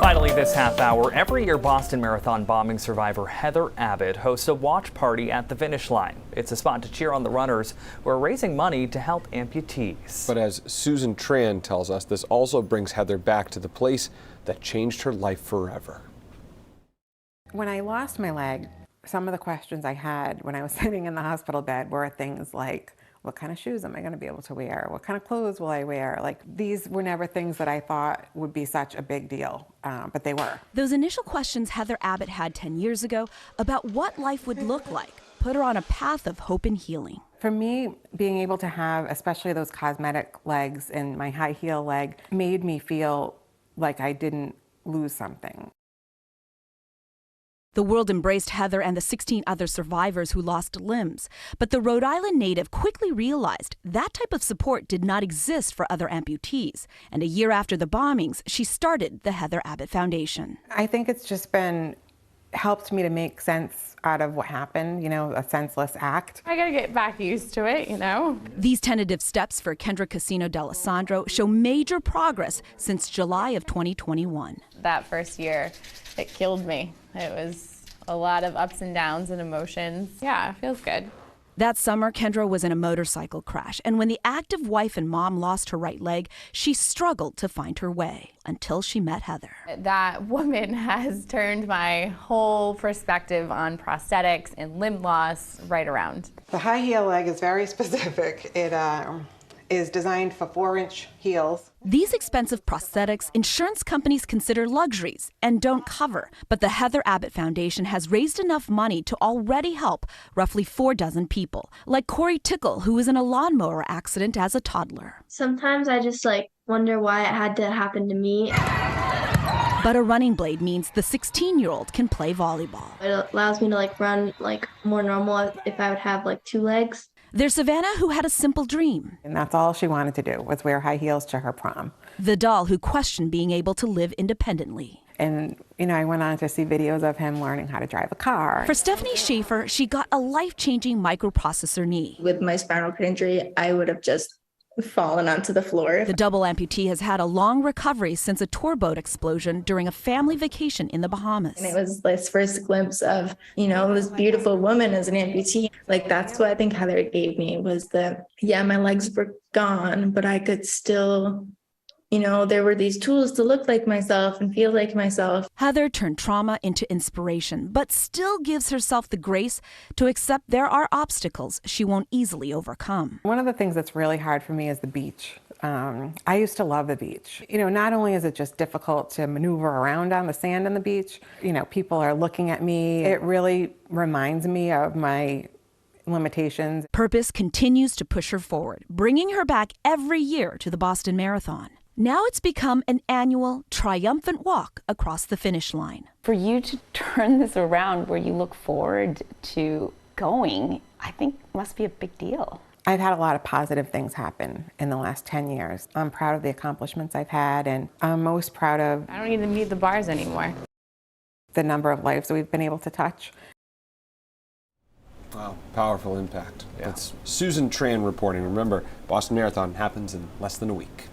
Finally, this half hour, every year Boston Marathon bombing survivor Heather Abbott hosts a watch party at the finish line. It's a spot to cheer on the runners who are raising money to help amputees. But as Susan Tran tells us, this also brings Heather back to the place that changed her life forever. When I lost my leg, some of the questions I had when I was sitting in the hospital bed were things like, what kind of shoes am I going to be able to wear? What kind of clothes will I wear? Like, these were never things that I thought would be such a big deal, but they were. Those initial questions Heather Abbott had 10 years ago about what life would look like put her on a path of hope and healing. For me, being able to have, especially those cosmetic legs and my high heel leg, made me feel like I didn't lose something. The world embraced Heather and the 16 other survivors who lost limbs. But the Rhode Island native quickly realized that type of support did not exist for other amputees. And a year after the bombings, she started the Heather Abbott Foundation. I think it's just helped me to make sense out of what happened, you know, a senseless act. I gotta get back used to it, you know. These tentative steps for Kendra Casino D'Alessandro show major progress since July of 2021. That first year, it killed me. It was a lot of ups and downs and emotions. Yeah, it feels good. That summer, Kendra was in a motorcycle crash, and when the active wife and mom lost her right leg, she struggled to find her way until she met Heather. That woman has turned my whole perspective on prosthetics and limb loss right around. The high heel leg is very specific. It is designed for 4-inch heels. These expensive prosthetics, insurance companies consider luxuries and don't cover. But the Heather Abbott Foundation has raised enough money to already help roughly 4 dozen people, like Corey Tickle, who was in a lawnmower accident as a toddler. Sometimes I just wonder why it had to happen to me. But a running blade means the 16-year-old can play volleyball. It allows me to run more normal if I would have 2 legs. There's Savannah, who had a simple dream. And that's all she wanted to do, was wear high heels to her prom. The doll who questioned being able to live independently. And, I went on to see videos of him learning how to drive a car. For Stephanie Schaefer, she got a life-changing microprocessor knee. With my spinal cord injury, I would have just fallen onto the floor. The double amputee has had a long recovery since a tour boat explosion during a family vacation in the Bahamas. And it was this first glimpse of, this beautiful woman as an amputee. That's what I think Heather gave me, was that, my legs were gone, but I could still, there were these tools to look like myself and feel like myself. Heather turned trauma into inspiration, but still gives herself the grace to accept there are obstacles she won't easily overcome. One of the things that's really hard for me is the beach. I used to love the beach. Not only is it just difficult to maneuver around on the sand on the beach, people are looking at me. It really reminds me of my limitations. Purpose continues to push her forward, bringing her back every year to the Boston Marathon. Now it's become an annual, triumphant walk across the finish line. For you to turn this around where you look forward to going, I think must be a big deal. I've had a lot of positive things happen in the last 10 years. I'm proud of the accomplishments I've had, and I'm most proud of... I don't need to meet the bars anymore. ...the number of lives that we've been able to touch. Wow, powerful impact. Yeah. That's Susan Tran reporting. Remember, Boston Marathon happens in less than a week.